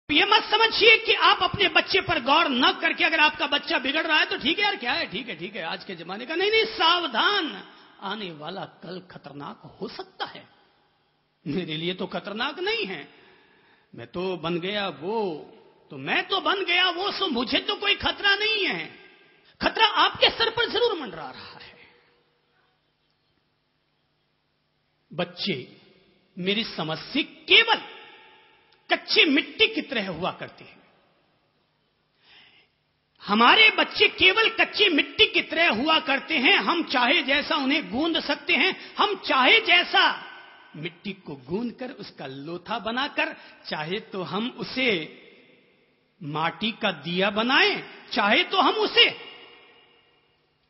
ये मत समझिए कि आप अपने बच्चे पर गौर न करके अगर आपका बच्चा बिगड़ रहा है तो ठीक है यार, क्या है, ठीक है आज के जमाने का। नहीं, सावधान, आने वाला कल खतरनाक हो सकता है। मेरे लिए तो खतरनाक नहीं है, मैं तो बन गया वो, सो मुझे तो कोई खतरा नहीं है। खतरा आपके सर पर जरूर मंडरा रहा है। बच्चे मेरी समझ से केवल कच्ची मिट्टी की तरह हुआ करते हैं। हमारे बच्चे केवल कच्ची मिट्टी की तरह हुआ करते हैं। हम चाहे जैसा उन्हें गूंद सकते हैं, हम चाहे जैसा मिट्टी को गूंद कर उसका लोथा बनाकर, चाहे तो हम उसे माटी का दिया बनाएं, चाहे तो हम उसे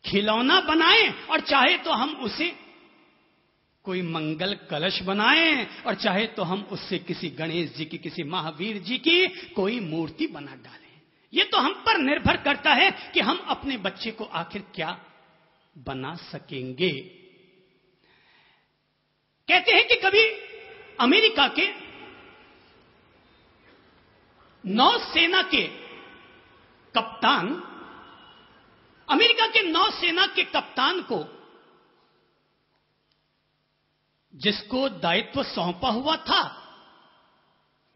खिलौना बनाएं, और चाहे तो हम उसे कोई मंगल कलश बनाएं, और चाहे तो हम उससे किसी गणेश जी की, किसी महावीर जी की कोई मूर्ति बना डालें। यह तो हम पर निर्भर करता है कि हम अपने बच्चे को आखिर क्या बना सकेंगे। कहते हैं कि कभी अमेरिका के नौसेना के कप्तान, अमेरिका के नौसेना के कप्तान को, जिसको दायित्व सौंपा हुआ था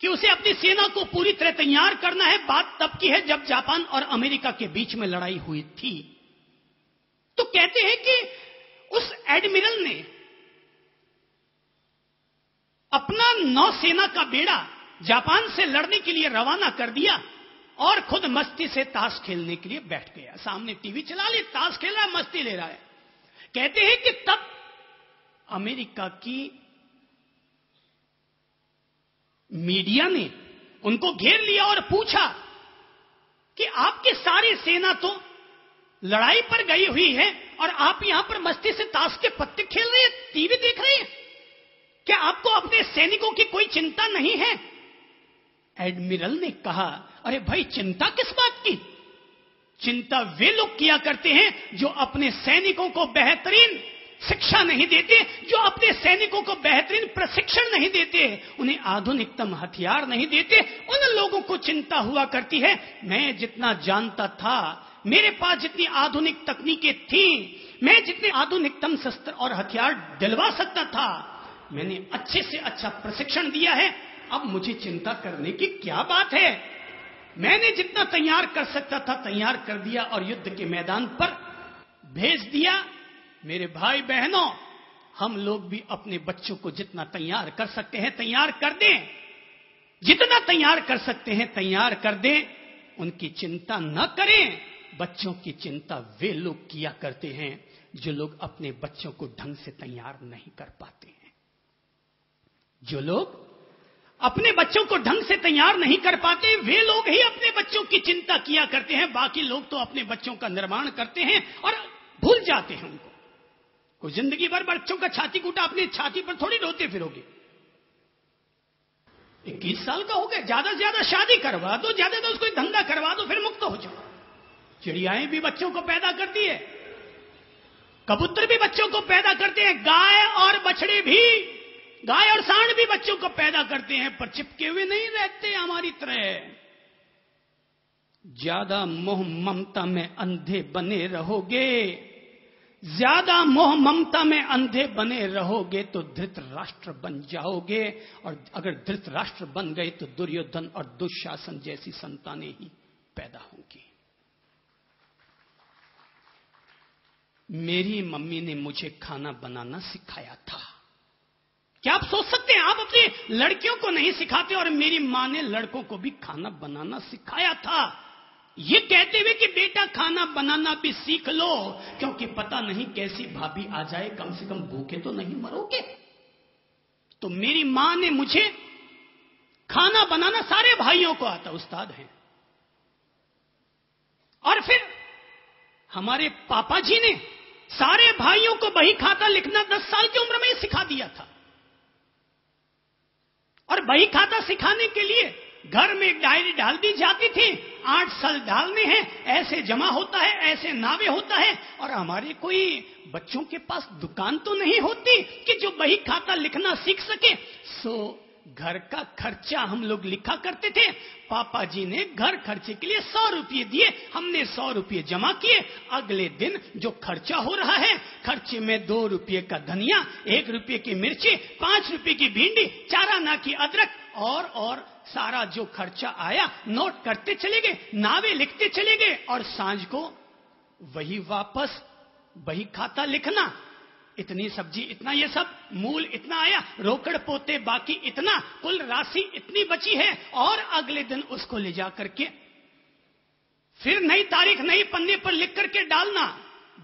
कि उसे अपनी सेना को पूरी तरह तैयार करना है, बात तब की है जब जापान और अमेरिका के बीच में लड़ाई हुई थी। तो कहते हैं कि उस एडमिरल ने अपना नौसेना का बेड़ा जापान से लड़ने के लिए रवाना कर दिया और खुद मस्ती से ताश खेलने के लिए बैठ गया। सामने टीवी चला ली, ताश खेल रहा है, मस्ती ले रहा है। कहते हैं कि तब अमेरिका की मीडिया ने उनको घेर लिया और पूछा कि आपकी सारी सेना तो लड़ाई पर गई हुई है और आप यहां पर मस्ती से ताश के पत्ते खेल रहे हैं, टीवी देख रहे हैं, क्या आपको अपने सैनिकों की कोई चिंता नहीं है? एडमिरल ने कहा, अरे भाई, चिंता किस बात की? चिंता वे लोग किया करते हैं जो अपने सैनिकों को बेहतरीन शिक्षा नहीं देते, जो अपने सैनिकों को बेहतरीन प्रशिक्षण नहीं देते, उन्हें आधुनिकतम हथियार नहीं देते, उन लोगों को चिंता हुआ करती है। मैं जितना जानता था, मेरे पास जितनी आधुनिक तकनीकें थी, मैं जितने आधुनिकतम शस्त्र और हथियार दिलवा सकता था, मैंने अच्छे से अच्छा प्रशिक्षण दिया है। अब मुझे चिंता करने की क्या बात है? मैंने जितना तैयार कर सकता था तैयार कर दिया और युद्ध के मैदान पर भेज दिया। मेरे भाई बहनों, हम लोग भी अपने बच्चों को जितना तैयार कर सकते हैं तैयार कर दें, जितना तैयार कर सकते हैं तैयार कर दें, उनकी चिंता न करें। बच्चों की चिंता वे लोग किया करते हैं जो लोग अपने बच्चों को ढंग से तैयार नहीं कर पाते हैं। जो लोग अपने बच्चों को ढंग से तैयार नहीं कर पाते, वे लोग ही अपने बच्चों की चिंता किया करते हैं। बाकी लोग तो अपने बच्चों का निर्माण करते हैं और भूल जाते हैं उनको। कोई जिंदगी भर बच्चों का छाती कूटा, अपनी छाती पर थोड़ी रोते फिरोगे। 21 साल का हो गया, ज्यादा से ज्यादा शादी करवा दो, ज्यादा से उसको धंधा करवा दो, फिर मुक्त हो जाओ। चिड़ियाएं भी बच्चों को पैदा करती है, कबूतर भी बच्चों को पैदा करते हैं, गाय और बछड़े भी, गाय और सांड भी बच्चों को पैदा करते हैं, पर चिपके हुए नहीं रहते हमारी तरह। ज्यादा मोह ममता में अंधे बने रहोगे, ज्यादा मोह ममता में अंधे बने रहोगे तो धृतराष्ट्र बन जाओगे, और अगर धृतराष्ट्र बन गए तो दुर्योधन और दुशासन जैसी संतानें ही पैदा होंगी। मेरी मम्मी ने मुझे खाना बनाना सिखाया था। क्या आप सोच सकते हैं, आप अपनी लड़कियों को नहीं सिखाते और मेरी मां ने लड़कों को भी खाना बनाना सिखाया था, ये कहते हुए कि बेटा खाना बनाना भी सीख लो, क्योंकि पता नहीं कैसी भाभी आ जाए, कम से कम भूखे तो नहीं मरोगे। तो मेरी मां ने मुझे खाना बनाना, सारे भाइयों को आता, उस्ताद हैं। और फिर हमारे पापा जी ने सारे भाइयों को बही खाता लिखना 10 साल की उम्र में सिखा दिया था। और बही खाता सिखाने के लिए घर में एक डायरी डाल दी जाती थी, 8 साल डालने हैं, ऐसे जमा होता है, ऐसे नावे होता है। और हमारे कोई बच्चों के पास दुकान तो नहीं होती कि जो बही खाता लिखना सीख सके। सो घर का खर्चा हम लोग लिखा करते थे। पापा जी ने घर खर्चे के लिए 100 रुपये दिए, हमने 100 रुपये जमा किए। अगले दिन जो खर्चा हो रहा है, खर्चे में 2 रुपये का धनिया, 1 रुपये की मिर्ची, 5 रुपये की भिंडी, 4 आना की अदरक और सारा जो खर्चा आया नोट करते चले गए, नावे लिखते चले गए और सांझ को वही वापस, वही खाता लिखना। इतनी सब्जी, इतना ये सब, मूल इतना आया, रोकड़ पोते बाकी इतना, कुल राशि इतनी बची है। और अगले दिन उसको ले जा करके फिर नई तारीख नई पन्ने पर लिख करके डालना।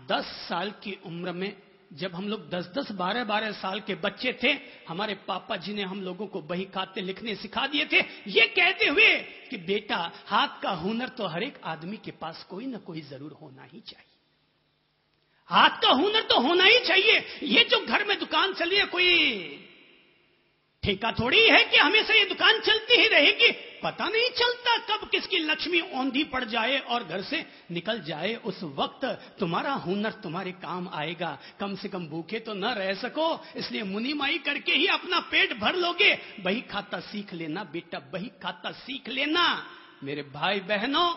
10 साल की उम्र में जब हम लोग 10-10, 12-12 साल के बच्चे थे, हमारे पापा जी ने हम लोगों को बही खाते लिखने सिखा दिए थे, ये कहते हुए कि बेटा हाथ का हुनर तो हर एक आदमी के पास कोई ना कोई जरूर होना ही चाहिए। हाथ का हुनर तो होना ही चाहिए। ये जो घर में दुकान चली है, कोई ठेका थोड़ी है कि हमेशा ये दुकान चलती ही रहेगी। पता नहीं चलता कब किसकी लक्ष्मी औंधी पड़ जाए और घर से निकल जाए। उस वक्त तुम्हारा हुनर तुम्हारे काम आएगा। कम से कम भूखे तो न रह सको, इसलिए मुनीमाई करके ही अपना पेट भर लोगे। बही खाता सीख लेना बेटा, बही खाता सीख लेना। मेरे भाई बहनों,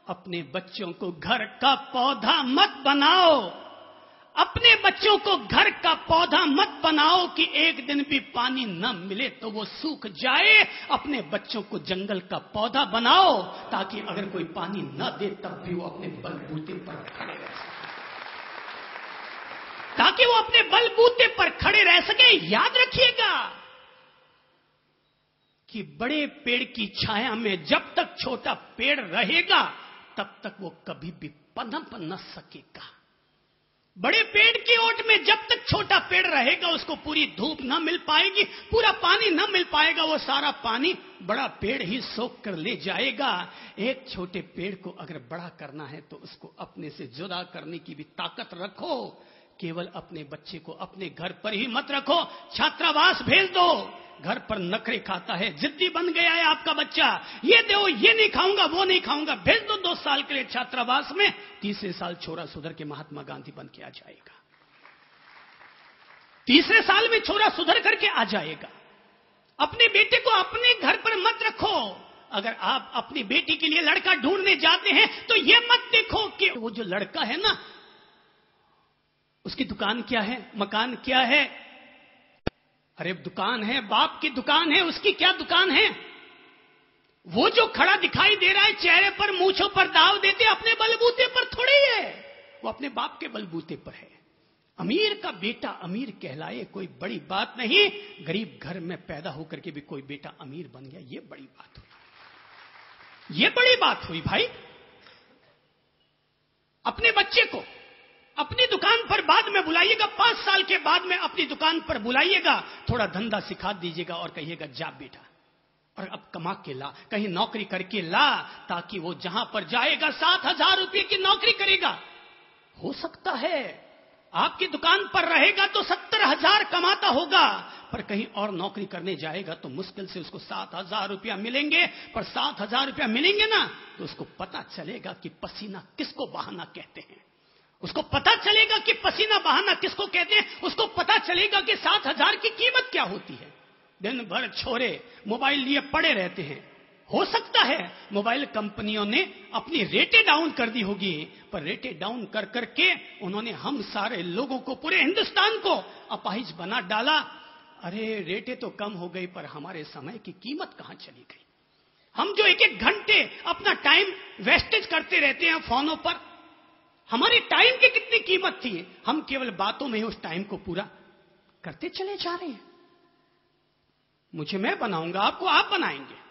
अपने बच्चों को घर का पौधा मत बनाओ। अपने बच्चों को घर का पौधा मत बनाओ कि एक दिन भी पानी न मिले तो वो सूख जाए। अपने बच्चों को जंगल का पौधा बनाओ, ताकि अगर कोई पानी न दे तब भी वो अपने बलबूते पर खड़े रह सके, ताकि वो अपने बलबूते पर खड़े रह सके। याद रखिएगा कि बड़े पेड़ की छाया में जब तक छोटा पेड़ रहेगा तब तक वो कभी भी पनप न सकेगा। बड़े पेड़ की ओट में जब तक छोटा पेड़ रहेगा उसको पूरी धूप न मिल पाएगी, पूरा पानी न मिल पाएगा। वो सारा पानी बड़ा पेड़ ही सोख कर ले जाएगा। एक छोटे पेड़ को अगर बड़ा करना है तो उसको अपने से जुदा करने की भी ताकत रखो। केवल अपने बच्चे को अपने घर पर ही मत रखो, छात्रावास भेज दो। घर पर नखरे खाता है, जिद्दी बन गया है आपका बच्चा, ये दो, ये नहीं खाऊंगा, वो नहीं खाऊंगा, भेज दो 2 साल के लिए छात्रावास में। 3रे साल छोरा सुधर के महात्मा गांधी बन के आ जाएगा। 3रे साल में छोरा सुधर करके आ जाएगा। अपने बेटे को अपने घर पर मत रखो। अगर आप अपनी बेटी के लिए लड़का ढूंढने जाते हैं तो ये मत देखो कि वो जो लड़का है ना, उसकी दुकान क्या है, मकान क्या है। अरे दुकान है, बाप की दुकान है, उसकी क्या दुकान है। वो जो खड़ा दिखाई दे रहा है चेहरे पर, मूंछों पर दाव देते, अपने बलबूते पर थोड़ी है, वो अपने बाप के बलबूते पर है। अमीर का बेटा अमीर कहलाए कोई बड़ी बात नहीं। गरीब घर में पैदा होकर के भी कोई बेटा अमीर बन गया, ये बड़ी बात हुई, ये बड़ी बात हुई भाई। अपने बच्चे को अपनी दुकान पर बाद में बुलाइएगा, 5 साल के बाद में अपनी दुकान पर बुलाइएगा, थोड़ा धंधा सिखा दीजिएगा और कहिएगा जा बेटा, और अब कमा के ला, कहीं नौकरी करके ला, ताकि वो जहां पर जाएगा 7,000 रुपये की नौकरी करेगा। हो सकता है आपकी दुकान पर रहेगा तो 70,000 कमाता होगा, पर कहीं और नौकरी करने जाएगा तो मुश्किल से उसको 7,000 रुपया मिलेंगे। पर 7,000 रुपया मिलेंगे ना तो उसको पता चलेगा कि पसीना किसको बहाना कहते हैं, उसको पता चलेगा कि पसीना बहाना किसको कहते हैं, उसको पता चलेगा कि 7,000 की कीमत क्या होती है। दिन भर छोरे मोबाइल लिए पड़े रहते हैं। हो सकता है मोबाइल कंपनियों ने अपनी रेटें डाउन कर दी होगी, पर रेटें डाउन कर करके उन्होंने हम सारे लोगों को, पूरे हिंदुस्तान को अपाहिज बना डाला। अरे रेटें तो कम हो गई, पर हमारे समय की कीमत कहां चली गई। हम जो 1-1 घंटे अपना टाइम वेस्टेज करते रहते हैं फोनों पर, हमारे टाइम की कितनी कीमत थी। हम केवल बातों में ही उस टाइम को पूरा करते चले जा रहे हैं। मुझे मैं बनाऊंगा, आपको आप बनाएंगे।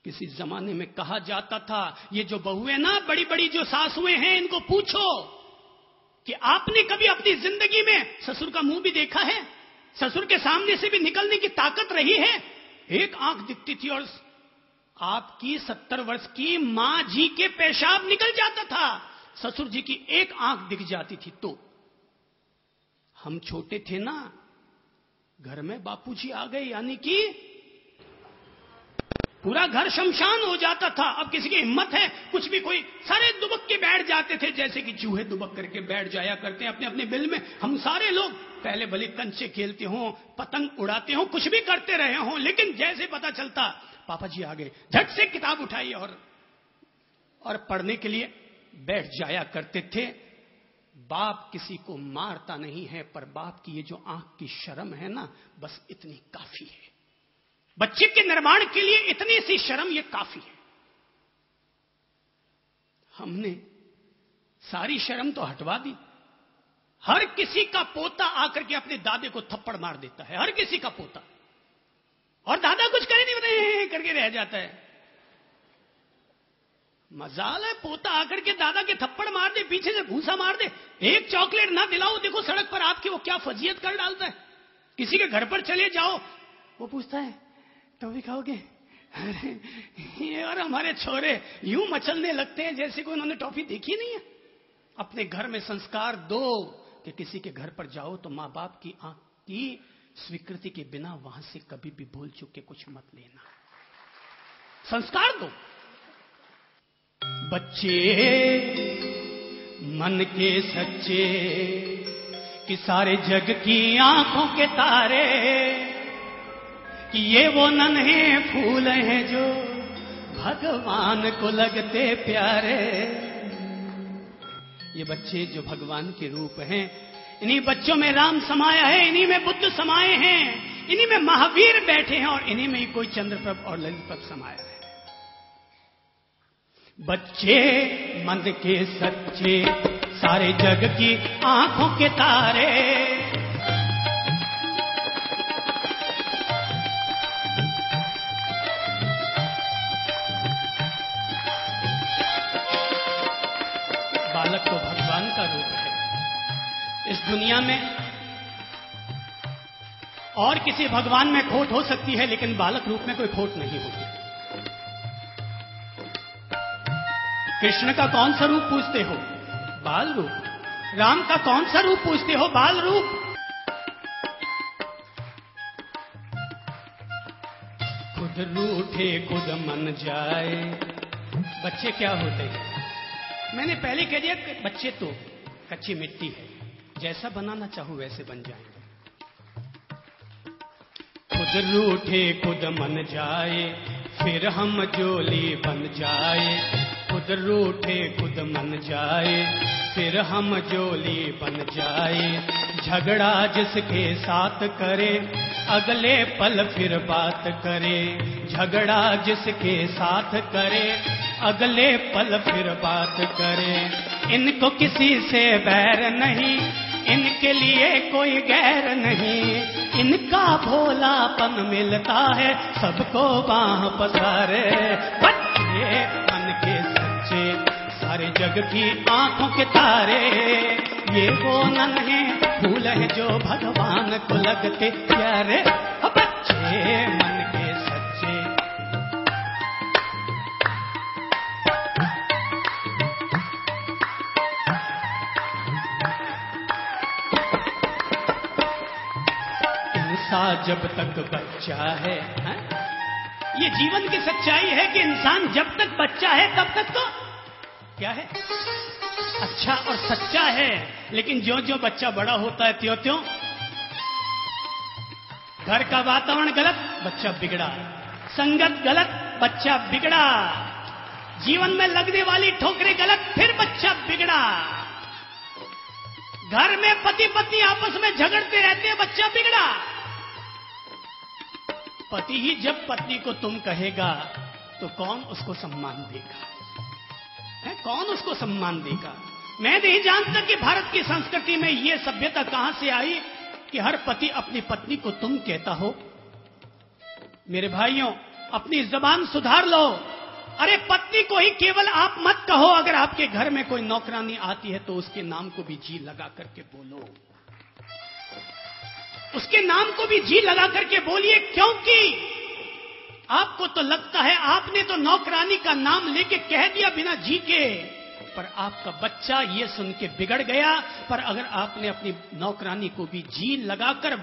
किसी जमाने में कहा जाता था, ये जो बहुएं ना, बड़ी बड़ी जो सासुएं हैं, इनको पूछो कि आपने कभी अपनी जिंदगी में ससुर का मुंह भी देखा है, ससुर के सामने से भी निकलने की ताकत रही है। एक आंख दिखती थी और आपकी 70 वर्ष की मां जी के पेशाब निकल जाता था, ससुर जी की एक आंख दिख जाती थी। तो हम छोटे थे ना, घर में बापूजी आ गए, यानी कि पूरा घर शमशान हो जाता था। अब किसी की हिम्मत है कुछ भी, कोई सारे दुबक के बैठ जाते थे, जैसे कि चूहे दुबक करके बैठ जाया करते हैं अपने अपने बिल में। हम सारे लोग पहले भले कंचे खेलते हों, पतंग उड़ाते हों, कुछ भी करते रहे हों, लेकिन जैसे पता चलता पापा जी आ गए, झट से किताब उठाई और पढ़ने के लिए बैठ जाया करते थे। बाप किसी को मारता नहीं है, पर बाप की ये जो आंख की शर्म है ना, बस इतनी काफी है। बच्चे के निर्माण के लिए इतनी सी शर्म ये काफी है। हमने सारी शर्म तो हटवा दी। हर किसी का पोता आकर के अपने दादे को थप्पड़ मार देता है, हर किसी का पोता, और दादा कुछ करे नहीं बने करके रह जाता है। मजाल है, पोता आकर के दादा के थप्पड़ मार दे, पीछे से भूसा मार दे, एक चॉकलेट ना दिलाओ, देखो सड़क पर आपकी वो क्या फजीयत कर डालता है। किसी के घर पर चले जाओ, वो पूछता है टॉफी खाओगे? अरे और हमारे छोरे यूं मचलने लगते हैं जैसे कोई उन्होंने टॉफी देखी नहीं है। अपने घर में संस्कार दो कि किसी के घर पर जाओ तो मां बाप की आंख की स्वीकृति के बिना वहां से कभी भी भूल चूक के कुछ मत लेना। संस्कार दो। बच्चे मन के सच्चे कि सारे जग की आंखों के तारे, कि ये वो नन्हे फूल हैं जो भगवान को लगते प्यारे। ये बच्चे जो भगवान के रूप हैं, इन्हीं बच्चों में राम समाया है, इन्हीं में बुद्ध समाये हैं, इन्हीं में महावीर बैठे हैं, और इन्हीं में ही कोई चंद्रप्रभ और ललितप्रभ समाया है। बच्चे मन के सच्चे सारे जग की आंखों के तारे, बालक तो भगवान का रूप है। इस दुनिया में और किसी भगवान में खोट हो सकती है, लेकिन बालक रूप में कोई खोट नहीं होती। कृष्ण का कौन सा रूप पूछते हो? बाल रूप। राम का कौन सा रूप पूछते हो? बाल रूप। खुद रूठे खुद मन जाए। बच्चे क्या होते हैं? मैंने पहले कह दिया कि बच्चे तो कच्ची मिट्टी है, जैसा बनाना चाहो वैसे बन जाएंगे। खुद रूठे खुद मन जाए, फिर हम जोली बन जाए। खुद रूठे खुद मन जाए, फिर हम जोली बन जाए। झगड़ा जिसके साथ करे, अगले पल फिर बात करे। झगड़ा जिसके साथ करे, अगले पल फिर बात करे। इनको किसी से बैर नहीं, इनके लिए कोई गैर नहीं। इनका भोलापन मिलता है सबको बाह पसारे। बच्चे मन के सच्चे सारे जग की आंखों के तारे, ये वो नन्हे फूल हैं जो भगवान को लगते प्यारे। बच्चे मन के सच्चे। इंसान जब तक बच्चा है, ये जीवन की सच्चाई है कि इंसान जब तक बच्चा है तब तक तो क्या है, अच्छा और सच्चा है। लेकिन ज्यों ज्यों बच्चा बड़ा होता है त्यों त्यों घर का वातावरण गलत, बच्चा बिगड़ा। संगत गलत, बच्चा बिगड़ा। जीवन में लगने वाली ठोकरें गलत, फिर बच्चा बिगड़ा। घर में पति पत्नी आपस में झगड़ते रहते हैं, बच्चा बिगड़ा। पति ही जब पत्नी को तुम कहेगा तो कौन उसको सम्मान देगा? है कौन उसको सम्मान देगा? मैं नहीं जानता कि भारत की संस्कृति में यह सभ्यता कहां से आई कि हर पति अपनी पत्नी को तुम कहता हो। मेरे भाइयों, अपनी जबान सुधार लो। अरे पत्नी को ही केवल आप मत कहो, अगर आपके घर में कोई नौकरानी आती है तो उसके नाम को भी जी लगा करके बोलो। उसके नाम को भी जी लगा करके बोलिए, क्योंकि आपको तो लगता है आपने तो नौकरानी का नाम लेके कह दिया बिना जी के, पर आपका बच्चा ये सुन के बिगड़ गया। पर अगर आपने अपनी नौकरानी को भी जी लगाकर